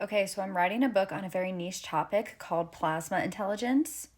Okay, so I'm writing a book on a very niche topic called plasma intelligence.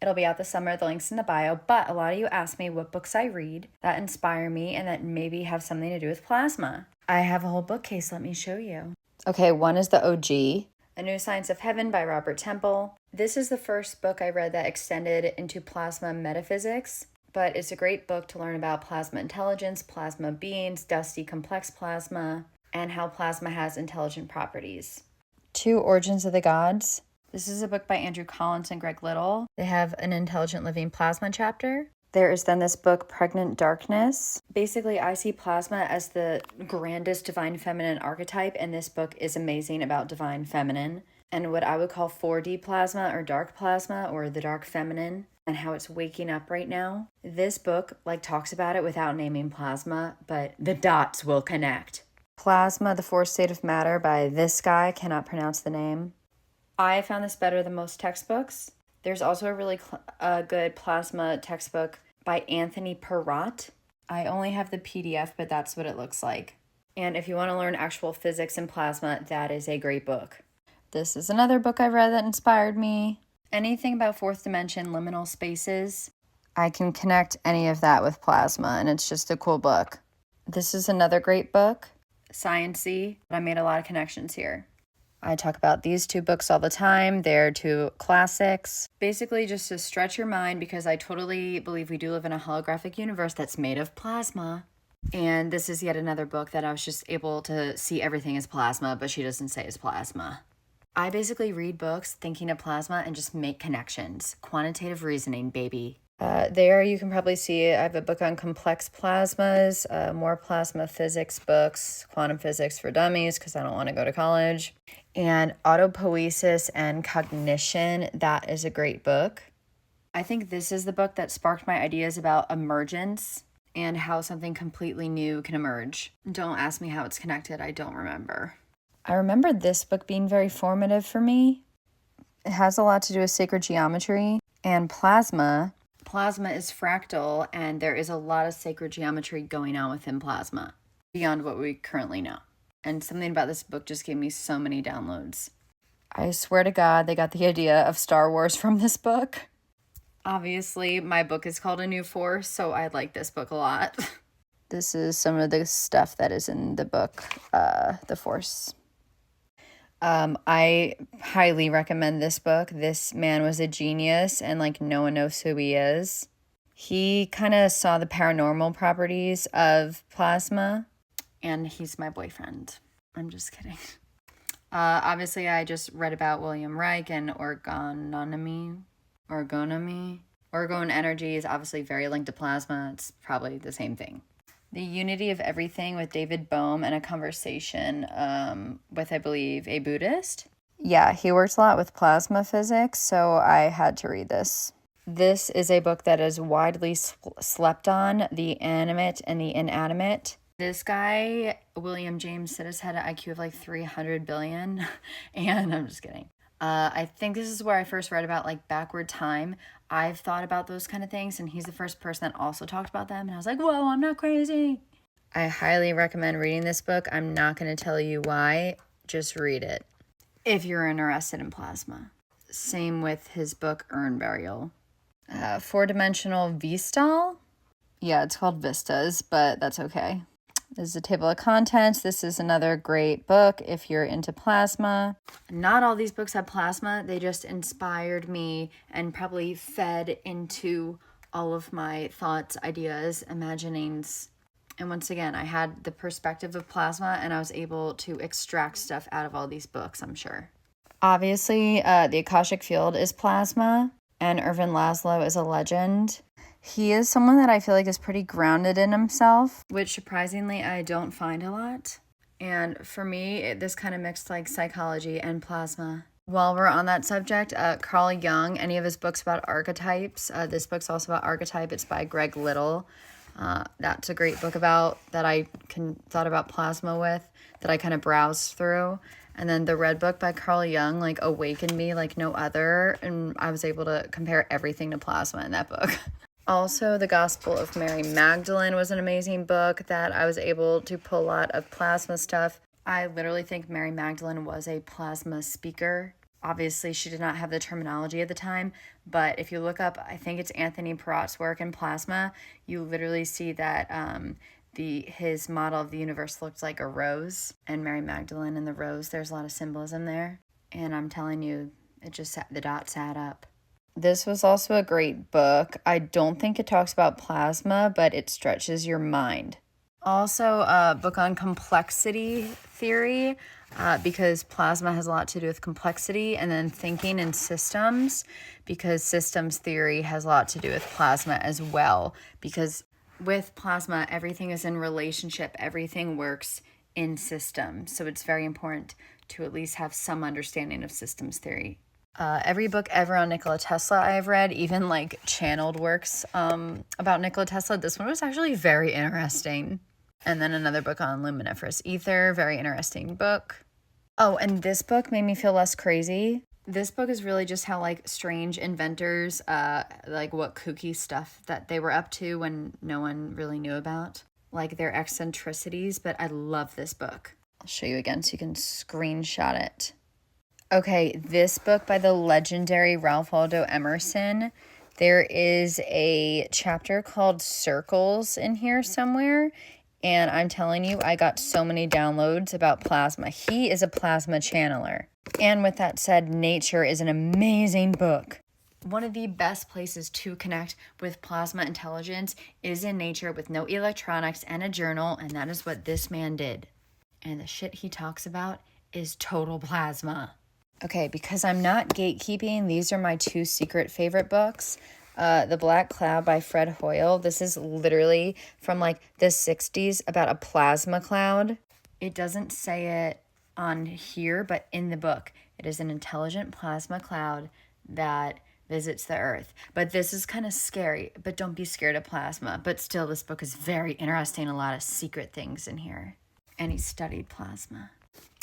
It'll be out this summer, the link's in the bio, but a lot of you ask me what books I read that inspire me and that maybe have something to do with plasma. I have a whole bookcase, let me show you. Okay, one is the OG, A New Science of Heaven by Robert Temple. This is the first book I read that extended into plasma metaphysics, but it's a great book to learn about plasma intelligence, plasma beings, dusty complex plasma, and how plasma has intelligent properties. Two Origins of the Gods. This is a book by Andrew Collins and Greg Little. They have an intelligent living plasma chapter. There is then this book, Pregnant Darkness. Basically, I see plasma as the grandest divine feminine archetype, and this book is amazing about divine feminine and what I would call 4D plasma or dark plasma or the dark feminine and how it's waking up right now. This book talks about it without naming plasma, but the dots will connect. Plasma, the Fourth State of Matter by this guy, cannot pronounce the name. I found this better than most textbooks. There's also a really good plasma textbook by Anthony Perrott. I only have the PDF, but that's what it looks like. And if you want to learn actual physics in plasma, that is a great book. This is another book I read that inspired me. Anything about fourth dimension, liminal spaces, I can connect any of that with plasma, and it's just a cool book. This is another great book. Science-y, but I made a lot of connections here. I talk about these two books all the time. They're two classics. Basically just to stretch your mind because I totally believe we do live in a holographic universe that's made of plasma. And this is yet another book that I was just able to see everything as plasma, but she doesn't say it's plasma. I basically read books thinking of plasma and just make connections. Quantitative reasoning, baby. There you can probably see I have a book on complex plasmas, more plasma physics books, quantum physics for dummies because I don't want to go to college, and autopoiesis and cognition. That is a great book. I think this is the book that sparked my ideas about emergence and how something completely new can emerge. Don't ask me how it's connected. I don't remember. I remember this book being very formative for me. It has a lot to do with sacred geometry and plasma. Plasma is fractal, and there is a lot of sacred geometry going on within plasma, beyond what we currently know. And something about this book just gave me so many downloads. I swear to God, they got the idea of Star Wars from this book. Obviously, my book is called A New Force, so I like this book a lot. This is some of the stuff that is in the book, The Force. I highly recommend this book. This man was a genius and no one knows who he is. He kind of saw the paranormal properties of plasma and he's my boyfriend. I'm just kidding. Obviously, I just read about William Reich and orgonomy. Orgone energy is obviously very linked to plasma. It's probably the same thing. The Unity of Everything with David Bohm and a conversation with, I believe, a Buddhist. Yeah, he works a lot with plasma physics, so I had to read this. This is a book that is widely slept on, The Animate and the Inanimate. This guy, William James Sidis, had an IQ of 300 billion, and I'm just kidding. I think this is where I first read about backward time. I've thought about those kind of things, and he's the first person that also talked about them, and I was like, whoa, I'm not crazy. I highly recommend reading this book. I'm not going to tell you why. Just read it if you're interested in plasma. Same with his book, Urn Burial. Four-dimensional Vistal? Yeah, it's called Vistas, but that's okay. This is a table of contents. This is another great book if you're into plasma. Not all these books have plasma. They just inspired me and probably fed into all of my thoughts, ideas, imaginings. And once again, I had the perspective of plasma and I was able to extract stuff out of all these books, I'm sure. Obviously, the Akashic Field is plasma and Irvin Laszlo is a legend. He is someone that I feel is pretty grounded in himself, which surprisingly I don't find a lot. And for me, this kind of mixed psychology and plasma. While we're on that subject, Carl Jung, any of his books about archetypes. This book's also about archetype. It's by Greg Little. That's a great book that I thought about plasma with, that I kind of browsed through. And then the Red Book by Carl Jung awakened me like no other, and I was able to compare everything to plasma in that book. Also, The Gospel of Mary Magdalene was an amazing book that I was able to pull a lot of plasma stuff I literally think Mary Magdalene was a plasma speaker. Obviously, she did not have the terminology at the time, but if you look up, I think it's Anthony Perrot's work in plasma, you literally see that his model of the universe looked like a rose, and Mary Magdalene and the rose, there's a lot of symbolism there. And I'm telling you, the dots add up. This was also a great book. I don't think it talks about plasma, but it stretches your mind. Also, a book on complexity theory, because plasma has a lot to do with complexity, and then thinking in systems, because systems theory has a lot to do with plasma as well, because with plasma, everything is in relationship, everything works in systems, so it's very important to at least have some understanding of systems theory. Every book ever on Nikola Tesla I have read, even like channeled works about Nikola Tesla, this one was actually very interesting. And then another book on luminiferous ether, very interesting book. Oh, and this book made me feel less crazy. This book is really just how like strange inventors, like what kooky stuff that they were up to when no one really knew about, like their eccentricities, but I love this book. I'll show you again so you can screenshot it. Okay, this book by the legendary Ralph Waldo Emerson, there is a chapter called Circles in here somewhere, and I'm telling you, I got so many downloads about plasma. He is a plasma channeler. And with that said, Nature is an amazing book. One of the best places to connect with plasma intelligence is in nature with no electronics and a journal, and that is what this man did. And the shit he talks about is total plasma. Okay, because I'm not gatekeeping, these are my two secret favorite books. The Black Cloud by Fred Hoyle. This is literally from like the 60s about a plasma cloud. It doesn't say it on here, but in the book, it is an intelligent plasma cloud that visits the earth. But this is kind of scary, but don't be scared of plasma. But still, this book is very interesting. A lot of secret things in here. And he studied plasma.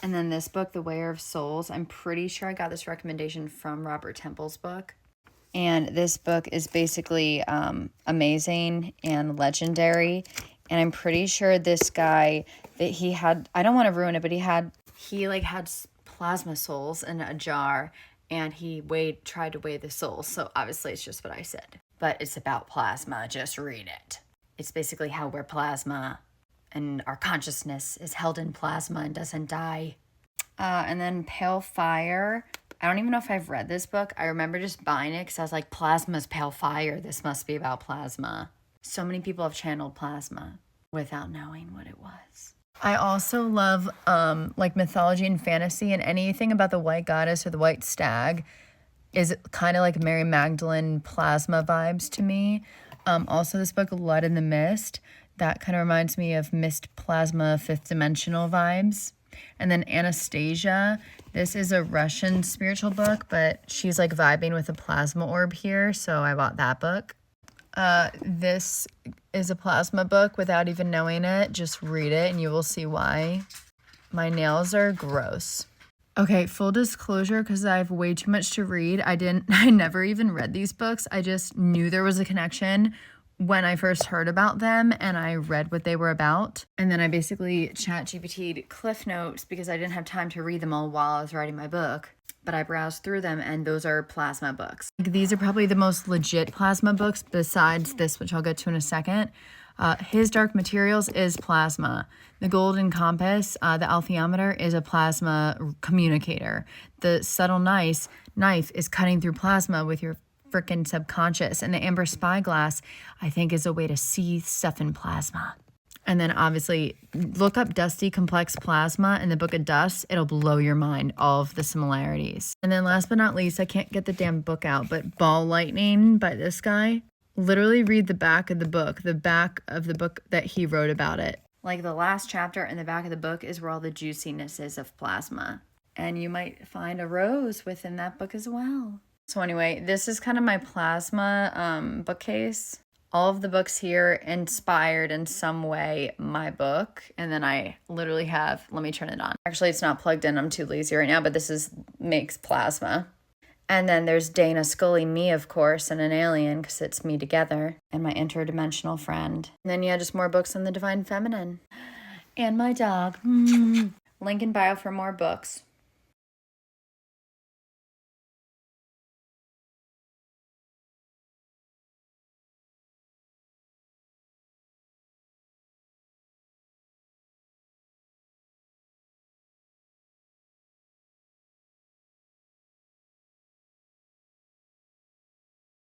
And then this book, The Wearer of Souls, I'm pretty sure I got this recommendation from Robert Temple's book. And this book is basically amazing and legendary. And I'm pretty sure this guy that he had, I don't want to ruin it, but he had plasma souls in a jar, and he tried to weigh the souls. So obviously it's just what I said, but it's about plasma. Just read it. It's basically how we're plasma, and our consciousness is held in plasma and doesn't die. And then Pale Fire. I don't even know if I've read this book. I remember just buying it because I was like, plasma's pale fire. This must be about plasma. So many people have channeled plasma without knowing what it was. I also love like mythology and fantasy, and anything about the white goddess or the white stag is kind of like Mary Magdalene plasma vibes to me. Also this book, Blood in the Mist, that kind of reminds me of Mist Plasma Fifth Dimensional vibes. And then Anastasia, this is a Russian spiritual book, but she's like vibing with a plasma orb here, so I bought that book. This is a plasma book without even knowing it. Just read it and you will see why. My nails are gross. Okay, full disclosure, because I have way too much to read. I never even read these books. I just knew there was a connection when I first heard about them, and I read what they were about. And then I basically ChatGPT'd Cliff Notes because I didn't have time to read them all while I was writing my book. But I browsed through them, and those are plasma books. These are probably the most legit plasma books besides this, which I'll get to in a second. His Dark Materials is plasma. The Golden Compass, the Altheometer, is a plasma communicator. The Subtle Knife is cutting through plasma with your freaking subconscious. And the Amber Spyglass, I think, is a way to see stuff in plasma. And then obviously look up Dusty Complex Plasma in the Book of Dust. It'll blow your mind, all of the similarities. And then last but not least, I can't get the damn book out, but Ball Lightning by this guy. Literally read the back of the book that he wrote about it. Like the last chapter in the back of the book is where all the juiciness is of plasma. And you might find a rose within that book as well. So anyway, this is kind of my plasma bookcase. All of the books here inspired in some way my book. And then I literally have, let me turn it on. Actually, it's not plugged in. I'm too lazy right now, but this makes plasma. And then there's Dana Scully, me, of course, and an alien, because it's me together, and my interdimensional friend. And then, yeah, just more books on the Divine Feminine. And my dog. We're Link in bio for more books.